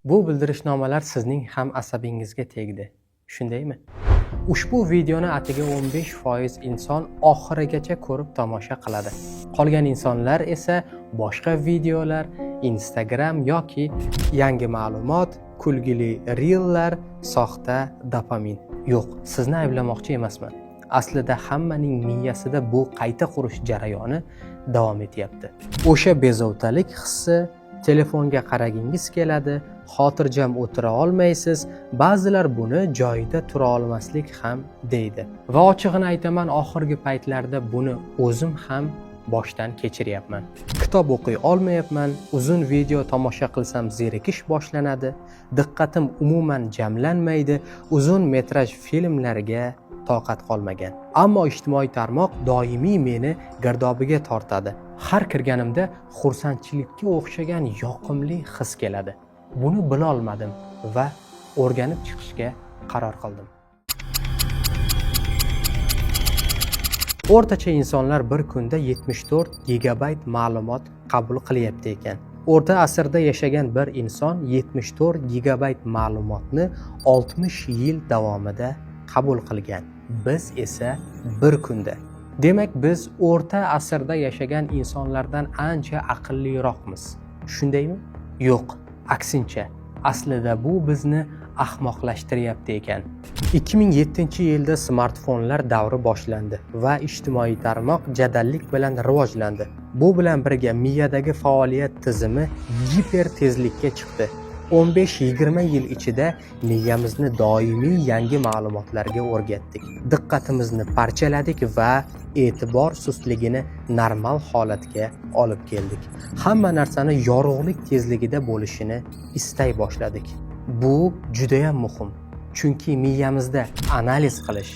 Bu bildirishnomalar sizning ham asabingizga tegdi, shundaymi? Ushbu videoni atigi 15% inson oxirigacha ko'rib tomosha qiladi. Qolgan insonlar esa boshqa videolar, Instagram yoki yangi ma'lumot, kulgili reellar, soxta dopamin. Yo'q, sizni ayblamoqchi emasman. Aslida hammaning miyasida bu qayta qurish jarayoni davom etyapti. O'sha bezovtalik hissi, telefonga qaragingiz keladi, xotirjam o'tira olmaysiz, ba'zilar buni joyida tura olmaslik ham deydi. Va ochig'ini aytaman, oxirgi paytlarda buni o'zim ham boshdan kechiryapman. Kitob o'qiy olmayapman, uzun video tomosha qilsam zerikish boshlanadi, diqqatim umuman jamlanmaydi, uzun metraj filmlarga toqat qolmagan. Ammo ijtimoiy tarmoq doimiy meni gardobiga tortadi. Har kirganimda xursandchilikka o'xshagan yoqimli his keladi. Buni bila olmadim va o'rganib chiqishga qaror qildim. O'rtacha insonlar bir kunda 74 gigabayt ma'lumot qabul qilyapti ekan. O'rta asrda yashagan bir inson 74 gigabayt ma'lumotni 60 yil davomida qabul qilgan. Biz esa bir kunda. Demak, biz o'rta asrda yashagan insonlardan ancha aqlliroqmiz. Shundaymi? Yo'q, aksincha. Aslida bu bizni ahmoqlashtiryapti ekan. 2007-yilda smartfonlar davri boshlandi va ijtimoiy tarmoq jadallik bilan rivojlandi. Bu bilan birga miyadagi faoliyat tizimi gipertezlikka chiqdi. 15-20 yil ichida miyamizni doimiy yangi ma'lumotlarga o'rgatdik. Diqqatimizni parchaladik va e'tibor sustligini normal holatga olib keldik. Hamma narsani yorug'lik tezligida bo'lishini istay boshladik. Bu juda ham muhim. Chunki miyamizda analiz qilish,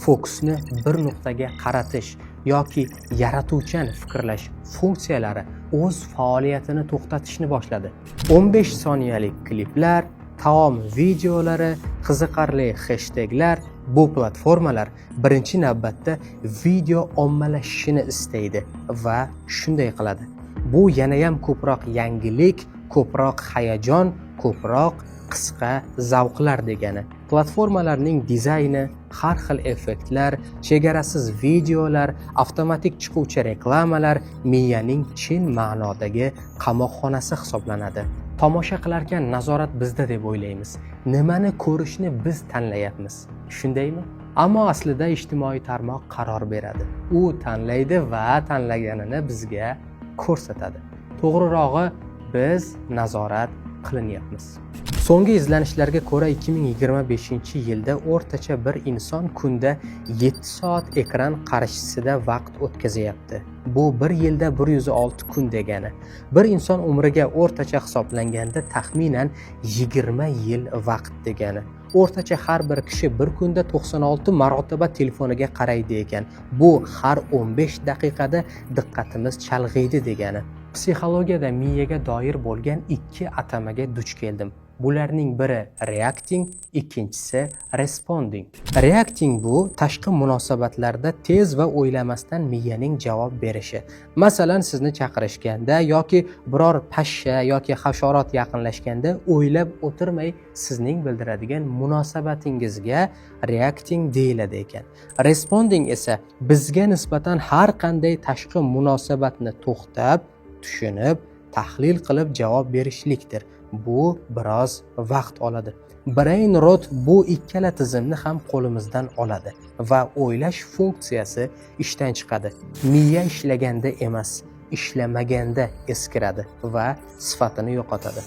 fokusni bir nuqtaga qaratish yoki yaratuvchan fikrlash funksiyalari o'z faoliyatini to'xtatishni boshladi. 15 soniyalik kliplar, taom videolari, qiziqarli hashtaglar, bu platformalar birinchi navbatda video ommalashishini istaydi va shunday qiladi. Bu yana ham ko'proq yangilik, ko'proq hayajon, ko'proq qisqa zavqlar degani. Platformalarning dizayni, har xil effektlar, chegarasiz videolar, avtomatik chiquvchi reklamalar miyaning chin ma'nodagi qamoqxonasi hisoblanadi. Tomosha qilarkan nazorat bizda deb o'ylaymiz. Nimani ko'rishni biz tanlayapmiz. Shundaymi? Ammo aslida ijtimoiy tarmoq qaror beradi. U tanlaydi va tanlaganini bizga ko'rsatadi. To'g'rirog'i, biz nazorat qilinyapmiz. So'nggi izlanishlarga ko'ra 2025-yilda o'rtacha bir inson kunda 7 soat ekran qarshisida vaqt o'tkazyapti. Bu bir yilda 106 kun degani. Bir inson umriga o'rtacha hisoblanganda taxminan 20 yil vaqt degani. O'rtacha har bir kishi bir kunda 96 marotaba telefoniga qaraydi ekan. Bu har 15 daqiqada diqqatimiz chalg'iydi degani. Psixologiyada miyaga doir bo'lgan ikki atamaga duch keldim. Bularning biri reacting, ikkinchisi responding. Reacting bu tashqi munosabatlarda tez va o'ylamasdan miyaning javob berishi. Masalan, sizni chaqirishganda yoki biror pashsha yoki hasharot yaqinlashganda o'ylab o'tirmay sizning bildiradigan munosabatingizga reacting deyiladi ekan. Responding esa bizga nisbatan har qanday tashqi munosabatni to'xtab, tushunib, tahlil qilib javob berishlikdir. Bu biroz vaqt oladi. Brain rot bu ikkala tizimni ham qo'limizdan oladi va o'ylash funksiyasi ishdan chiqadi. Miya ishlaganda emas, ishlamaganda eskiradi va sifatini yo'qotadi.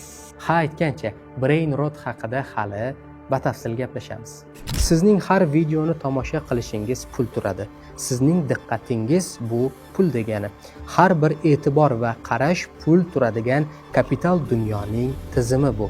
Ha, aytgancha, brain rot haqida hali batafsil gaplashamiz. Sizning har videoni tomosha qilishingiz pul turadi. Sizning diqqatingiz bu pul degani. Har bir e'tibor va qarash pul turadigan kapital dunyoning tizimi bu.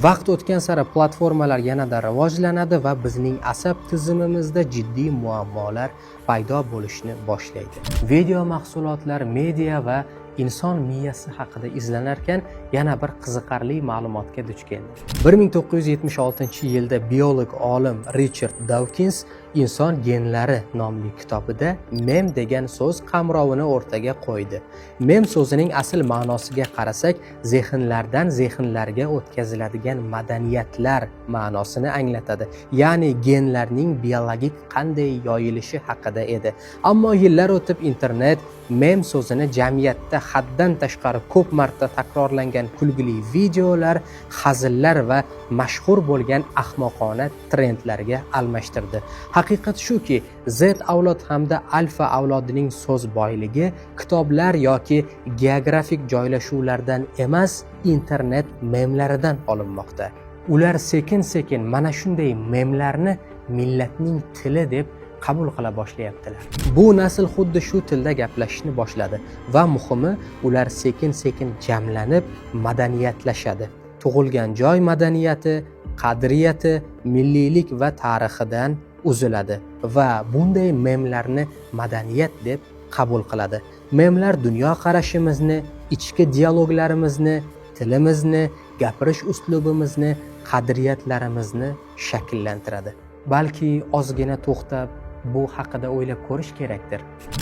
Vaqt o'tgan sari platformalar yanada rivojlanadi va bizning asab tizimimizda jiddiy muammolar paydo bo'lishni boshlaydi. Video mahsulotlar, media va inson miyasi haqida izlanarkan yana bir qiziqarli ma'lumotga duch keldi. 1976-yilda biolog olim Richard Dawkins Inson genlari nomli kitobida mem degan so'z qamrovini o'rtaga qo'ydi. Mem so'zining asl ma'nosiga qarasak, zehnlardan zehnlarga o'tkaziladigan madaniyatlar ma'nosini anglatadi. Ya'ni genlarning biologik qanday yoyilishi haqida edi. Ammo yillar o'tib internet mem so'zini jamiyatda haddan tashqari ko'p marta takrorlangan kulgili videolar, hazillar va mashhur bo'lgan ahmoqona trendlarga almashtirdi. Haqiqat shuki, Z avlod hamda alfa avlodining so'z boyligi kitoblar yoki geografik joylashuvlardan emas, internet memlaridan olinmoqda. Ular sekin-sekin mana shunday memlarni millatning tili deb qabul qila boshlayaptilar. Bu nasl xuddi shu tilda gaplashishni boshladi va muhimi, ular sekin-sekin jamlanib madaniyatlashadi. Tug'ilgan joy madaniyati, qadriyati, milliylik va tarixidan uziladi va bunday memlarni madaniyat deb qabul qiladi. Memlar dunyo qarashimizni, ichki dialoglarimizni, tilimizni, gapirish uslubimizni, qadriyatlarimizni shakllantiradi. Balki ozgina to'xtab bu haqida o'ylab ko'rish kerakdir.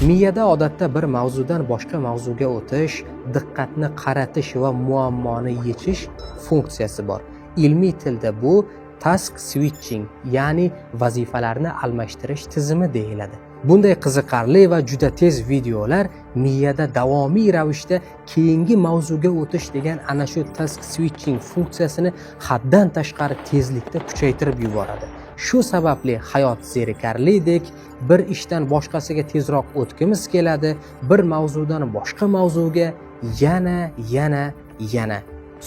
Miyada odatda bir mavzudan boshqa mavzuga o'tish, diqqatni qaratish va muammoni yechish funksiyasi bor. Ilmiy tilda bu task switching, ya'ni vazifalarni almashtirish tizimi deyiladi. Bunday qiziqarli va juda tez videolar miyada davomiy ravishda keyingi mavzuga o'tish degan ana shu task switching funksiyasini haddan tashqari tezlikda kuchaytirib yuboradi. Shu sababli hayot zerikarlidek, bir ishdan boshqasiga tezroq o'tgimiz keladi, bir mavzudan boshqa mavzuga yana.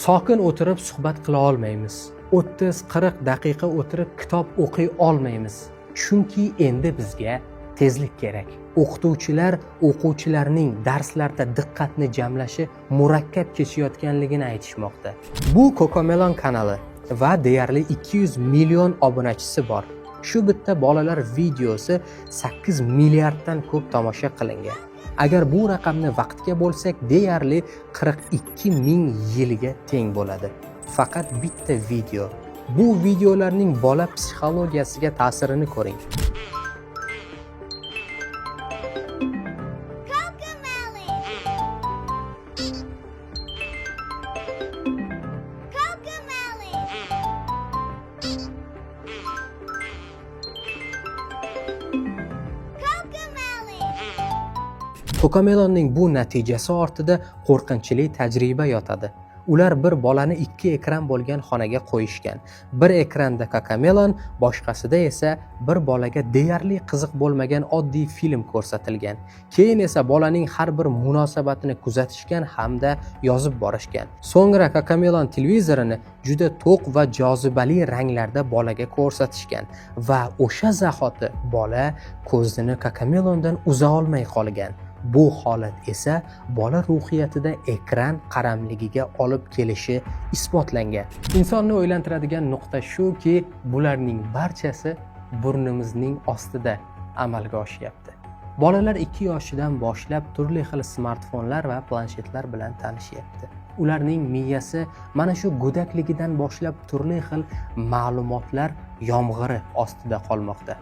Sokin o'tirib suhbat qila olmaymiz. 30-40 daqiqa o'tirib kitob o'qiy olmaymiz. Chunki endi bizga tezlik kerak. O'qituvchilar o'quvchilarning darslarda diqqatni jamlashi murakkab kechayotganligini aytishmoqda. Bu Cocomelon kanali va deyarli 200 million obunachisi bor. Shu bitta bolalar videosi 8 milliarddan ko'p tomosha qilingan. Agar bu raqamni vaqtga bo'lsak, deyarli 42 ming yilga teng bo'ladi. Faqat bitta video. Bu videolarning bola psixologiyasiga ta'sirini ko'ring. Cocomelonning bu natijasi ortida qo'rqinchli tajriba yotadi. Ular bir bolani ikki ekran bo'lgan xonaga qo'yishgan. Bir ekranda Cocomelon, boshqasida esa bir bolaga deyarli qiziq bo'lmagan oddiy film ko'rsatilgan. Keyin esa bolaning har bir munosabatini kuzatishgan hamda yozib borishgan. So'ngra Cocomelon televizorini juda to'q va jozibali ranglarda bolaga ko'rsatishgan va o'sha zahoti bola ko'zini Cocomelondan uza olmay qolgan. Bu holat esa bola ruhiyatida ekran qaramligiga olib kelishi isbotlangan. Insonni o'ylantiradigan nuqta shuki, bularning barchasi burnimizning ostida amalga oshyapti. Bolalar 2 yoshidan boshlab turli xil smartfonlar va planshetlar bilan tanishyapti. Ularning miyasi mana shu go'dakligidan boshlab turli xil ma'lumotlar yomg'iri ostida qolmoqda.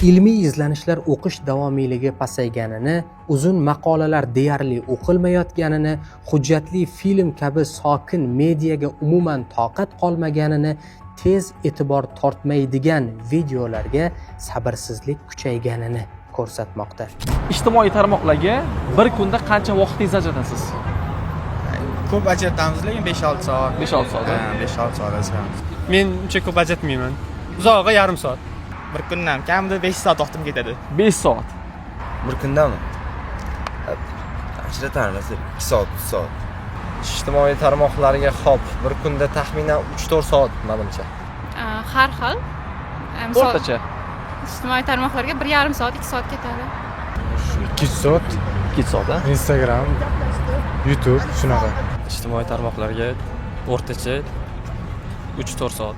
Ilmiy izlanishlar o'qish davomiyligi pasayganini, uzun maqolalar deyarli o'qilmayotganini, hujjatli film kabi sokin mediaga umuman toqat qolmaganini, tez e'tibor tortmaydigan videolarga sabrsizlik kuchayganini ko'rsatmoqda. Ijtimoiy tarmoqlarga bir kunda qancha vaqtingizni ajratasiz? Ko'p ajratamiz, lekin 5-6 soat. 5-6 soat. 5-6 soat ajratamiz. Men uncha ko'p ajratmayman. Uzog'i yarim soat. Bir kundan kamida 5 soat vaqtim ketadi. 5 soat. Bir kundami? Ajratamiz 2 soat, 3 soat. Ijtimoiy tarmoqlarga hop, bir kunda taxminan 3-4 soat menimcha. Har xil. O'rtacha. Ijtimoiy tarmoqlarga 1,5 soat, 2 soat ketadi. 2 soat. 2 soat, ha? Instagram, YouTube shunaqa. Ijtimoiy tarmoqlarga o'rtacha 3-4 soat.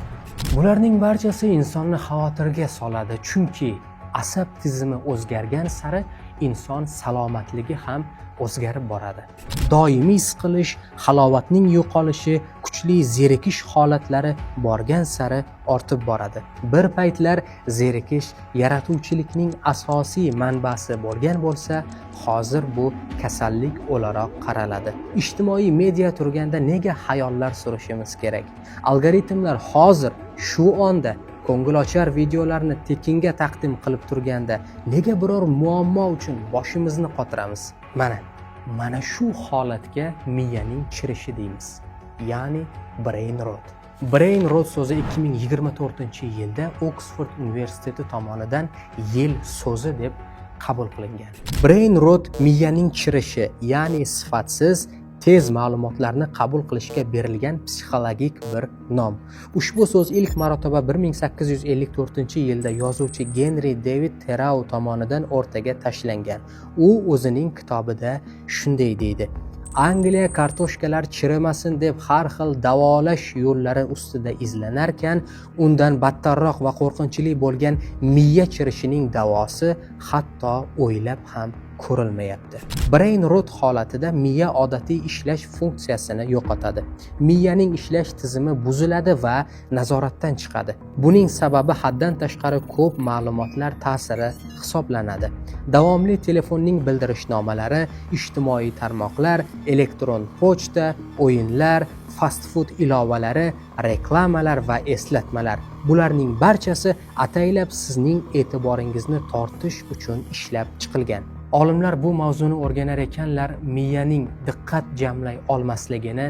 Bularning barchasi insonni xavotirga soladi, chunki asab tizimi o'zgargan sari inson salomatligi ham o'zgarib boradi. Doimiy siqilish, halovatning yo'qolishi, kuchli zerikish holatlari borgan sari ortib boradi. Bir paytlar zerikish yaratuvchilikning asosiy manbasi bo'lgan bo'lsa, hozir bu kasallik o'laroq qaraladi. Ijtimoiy media turganda nega hayollar surishimiz kerak? Algoritmlar hozir shu onda ko'ngilochar videolarni tekinga taqdim qilib turganda nega biror muammo uchun boshimizni qotiramiz? Mana shu holatga miyaning chirishi deymiz, ya'ni brain rot. Brain rot so'zi 2024-yilda Oxford universiteti tomonidan yil so'zi deb qabul qilingan. Brain rot miyaning chirishi, ya'ni sifatsiz tez ma'lumotlarni qabul qilishga berilgan psixologik bir nom. Ushbu so'z ilk marotaba 1854-yilda yozuvchi Henry David Thoreau tomonidan o'rtaga tashlangan. U o'zining kitobida shunday deydi: Angliya kartoshkalar chirimasin deb har xil davolash yo'llari ustida izlanarkan, undan battarroq va qo'rqinchli bo'lgan miya chirishining davosi hatto o'ylab ham ko'rilmayapti. Brain rot holatida miya odatiy ishlash funksiyasini yo'qotadi. Miyaning ishlash tizimi buziladi va nazoratdan chiqadi. Buning sababi haddan tashqari ko'p ma'lumotlar ta'siri hisoblanadi. Davomli telefonning bildirishnomalari, ijtimoiy tarmoqlar, elektron pochta, o'yinlar, fast food ilovalari, reklamalar va eslatmalar. Bularning barchasi ataylab sizning e'tiboringizni tortish uchun ishlab chiqilgan. Olimlar bu mavzuni o'rganar ekanlar, miyaning diqqat jamlay olmasligini,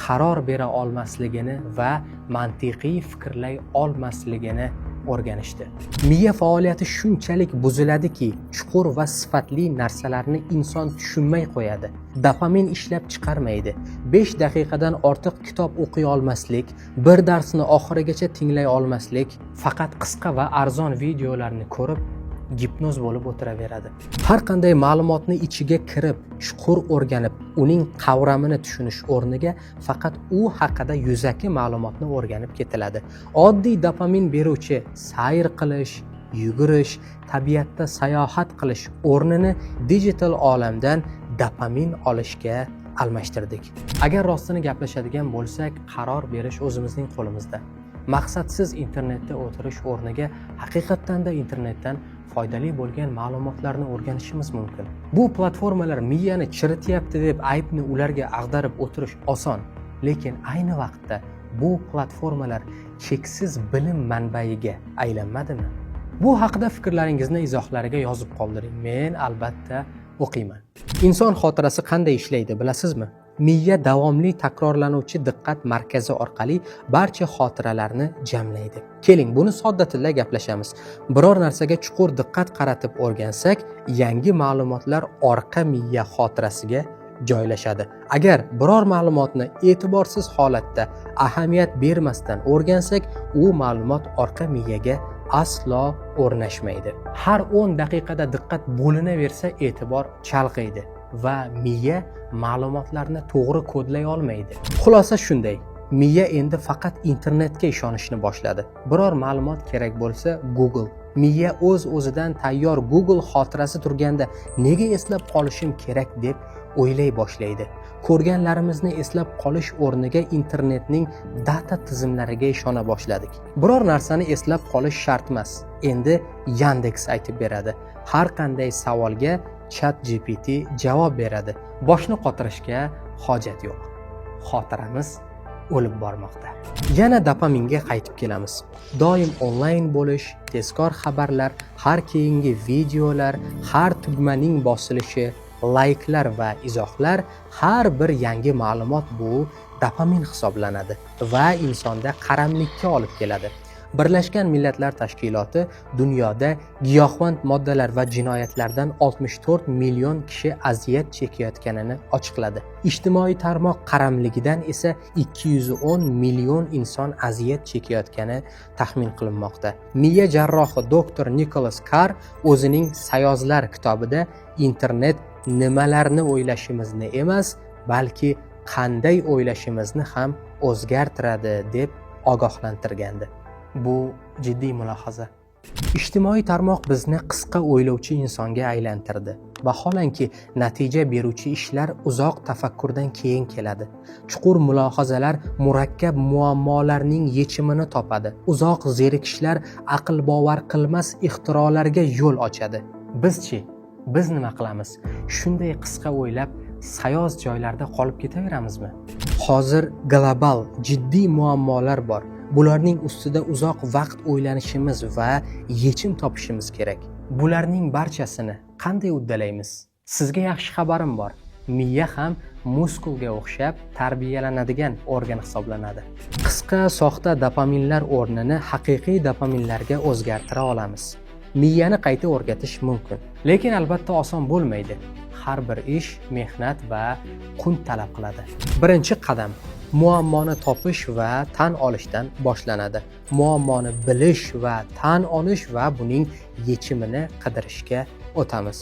qaror bera olmasligini va mantiqiy fikrlay olmasligini o'rganishdi. Miya faoliyati shunchalik buziladiki, chuqur va sifatli narsalarni inson tushunmay qo'yadi. Dopamin ishlab chiqarmaydi. 5 daqiqadan ortiq kitob o'qiy olmaslik, bir darsni oxirigacha tinglay olmaslik, faqat qisqa va arzon videolarni ko'rib gipnoz bo'lib o'tiraveradi. Har qanday ma'lumotni ichiga kirib, chuqur o'rganib, uning qavramini tushunish o'rniga faqat u haqida yuzaki ma'lumotni o'rganib ketiladi. Oddiy dopamin beruvchi sayr qilish, yugurish, tabiatda sayohat qilish o'rnini digital olamdan dopamin olishga almashtirdik. Agar rostini gaplashadigan bo'lsak, qaror berish o'zimizning qo'limizda. Maqsadsiz internetda o'tirish o'rniga haqiqatdan-da internetdan foydali bo'lgan ma'lumotlarni o'rganishimiz mumkin. Bu platformalar miyani chirityapti deb aybni ularga ag'darib o'tirish oson, lekin ayni vaqtda bu platformalar cheksiz bilim manbaiga aylanmadimi? Bu haqida fikrlaringizni izohlariga yozib qoldiring. Men albatta o'qiyman. Inson xotirasi qanday ishlaydi, bilasizmi? Miya davomli takrorlanuvchi diqqat markazi orqali barcha xotiralarni jamlaydi. Keling, buni sodda tilda gaplashamiz. Biror narsaga chuqur diqqat qaratib o'rgansak, yangi ma'lumotlar orqa miya xotirasiga joylashadi. Agar biror ma'lumotni e'tiborsiz holatda ahamiyat bermasdan o'rgansak, u ma'lumot orqa miyaga aslo o'rnashmaydi. Har 10 daqiqada diqqat bo'linaversa, e'tibor chalg'iydi va miya ma'lumotlarni to'g'ri kodlay olmaydi. Xulosa shunday: miya endi faqat internetga ishonishni boshladi. Biror ma'lumot kerak bo'lsa, Google. Miya o'z-o'zidan tayyor Google xotirasi turganda nega eslab qolishim kerak deb o'ylay boshlaydi. Ko'rganlarimizni eslab qolish o'rniga internetning data tizimlariga ishona boshladik. Biror narsani eslab qolish shart emas. Endi Yandex aytib beradi. Har qanday savolga ChatGPT javob beradi. Boshni qotirishga hojat yo'q. Xotiramiz o'lib bormoqda. Yana dopaminga qaytib kelamiz. Doim onlayn bo'lish, tezkor xabarlar, har keyingi videolar, har tugmaning bosilishi, layklar va izohlar, har bir yangi ma'lumot bu dopamin hisoblanadi va insonda qaramlikka olib keladi. Birlashgan Millatlar Tashkiloti dunyoda giyohvand moddalar va jinoyatlardan 64 million kishi aziyat chekayotganini ochiqladi. Ijtimoiy tarmoq qaramligidan esa 210 million inson aziyat chekayotgani taxmin qilinmoqda. Miya jarrohi doktor Nicholas Carr o'zining Sayozlar kitobida internet nimalarni o'ylashimizni emas, balki qanday o'ylashimizni ham o'zgartiradi deb ogohlantirgandi. Bu jiddiy mulohaza. Ijtimoiy tarmoq bizni qisqa o'ylovchi insonga aylantirdi. Vaholanki natija beruvchi ishlar uzoq tafakkurdan keyin keladi. Chuqur mulohazalar murakkab muammolarning yechimini topadi. Uzoq zerikishlar aql bovar qilmas ixtirolarga yo'l ochadi. Bizchi, biz nima qilamiz? Shunday qisqa o'ylab, sayoz joylarda qolib ketaveramizmi? Hozir global, jiddiy muammolar bor. Bularning ustida uzoq vaqt o'ylanishimiz va yechim topishimiz kerak. Bularning barchasini qanday uddalaymiz? Sizga yaxshi xabarim bor. Miya ham muskulga o'xshab tarbiyalanadigan organ hisoblanadi. Qisqa, soxta dopaminlar o'rnini haqiqiy dopaminlarga o'zgartira olamiz. Miyani qayta o'rgatish mumkin, lekin albatta oson bo'lmaydi. Har bir ish mehnat va kun talab qiladi. Birinchi qadam muammoni topish va tan olishdan boshlanadi. Muammoni bilish va tan olish va buning yechimini qidirishga o'tamiz.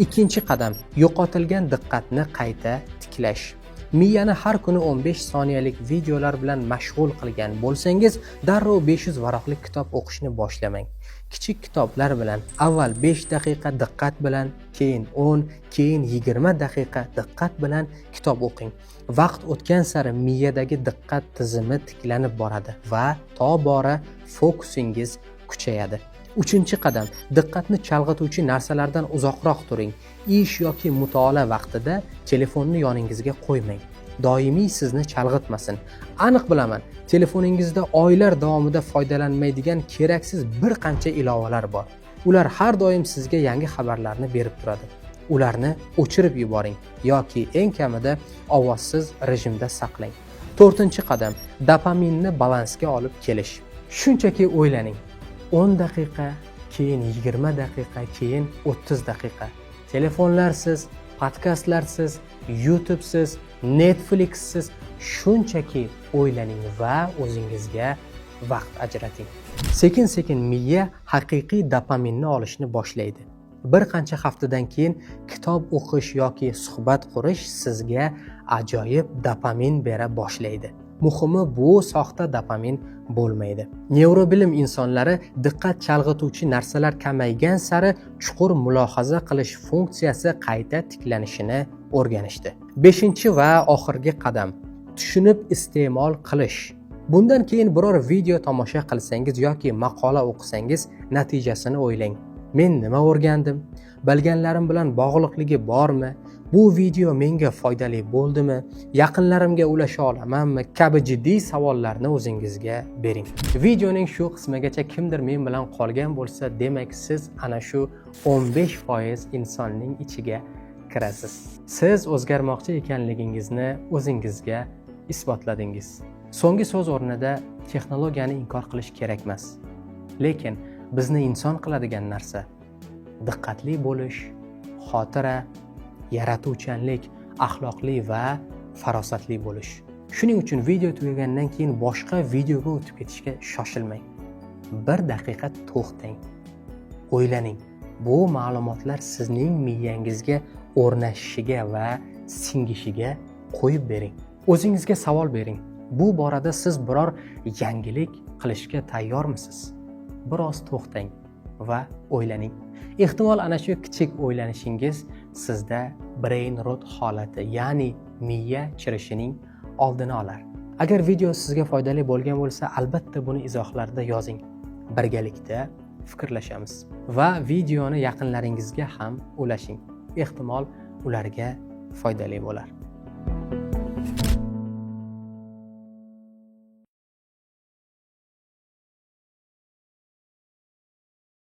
Ikkinchi qadam yo'qotilgan diqqatni qayta tiklash. Miyani har kuni 15 soniyalik videolar bilan mashg'ul qilgan bo'lsangiz, darrov 500 varaqli kitob o'qishni boshlamang. Kichik kitoblar bilan avval 5 daqiqa diqqat bilan, keyin 10, keyin 20 daqiqa diqqat bilan kitob o'qing. Vaqt o'tgan sari miyadagi diqqat tizimi tiklanib boradi va tobora fokusingiz kuchayadi. Uchinchi qadam, diqqatni chalg'ituvchi narsalardan uzoqroq turing. Ish yoki mutolaa vaqtida telefonni yoningizga qo'ymang. Doimiy sizni chalg'itmasin. Aniq bilaman, telefoningizda oylar davomida foydalanmaydigan keraksiz bir qancha ilovalar bor. Ular har doim sizga yangi xabarlarni berib turadi. Ularni o'chirib yuboring yoki eng kamida ovozsiz rejimda saqlang. To'rtinchi qadam, dopaminni balansga olib kelish. Shunchaki o'ylaning. 10 daqiqa, keyin 20 daqiqa, keyin 30 daqiqa. Telefonlarsiz, podkastlarsiz, YouTube'siz, Netflix'siz shunchaki o'ylaning va o'zingizga vaqt ajrating. Sekin-sekin miya haqiqiy dopaminni olishni boshlaydi. Bir qancha haftadan keyin kitob o'qish yoki suhbat qurish sizga ajoyib dopamin bera boshlaydi. Muhimi bu soxta dopamin bo'lmaydi. Nevrobilim insonlari diqqat chalg'ituvchi narsalar kamaygan sari chuqur mulohaza qilish funksiyasi qayta tiklanishini o'rganishdi. 5 va oxirgi qadam, tushunib iste'mol qilish. Bundan keyin biror video tomosha qilsangiz yoki maqola o'qisangiz, natijasini o'ylang. Men nima o'rgandim? Bilganlarim bilan bog'liqligi bormi? Bu video menga foydali bo'ldimi? Yaqinlarimga ulasha olamanmi? Kabi jiddiy savollarni o'zingizga bering. Videoning shu qismigacha kimdir men bilan qolgan bo'lsa, demak siz ana shu 15% insonning ichiga kirasiz. Siz o'zgarmoqchi ekanligingizni o'zingizga isbotladingiz. So'nggi so'z o'rnida texnologiyani inkor qilish kerak emas. Lekin bizni inson qiladigan narsa diqqatli bo'lish, xotira, yaratuvchanlik, axloqli va farosatli bo'lish. Shuning uchun video tugagandan keyin boshqa videoga o'tib ketishga shoshilmang. 1 daqiqa to'xtang. O'ylaning. Bu ma'lumotlar sizning miyangizga o'rnashishiga va singishiga qo'yib bering. O'zingizga savol bering. Bu borada siz biror yangilik qilishga tayyormisiz? Biroz to'xtang va o'ylaning. Ehtimol ana shu kichik o'ylanishingiz sizda brain rot holati, ya'ni miya chirishining oldini olar. Agar video sizga foydali bo'lgan bo'lsa, albatta buni izohlarda yozing. Birgalikda fikrlashamiz va videoni yaqinlaringizga ham ulashing. Ehtimol ularga foydali bo'lar.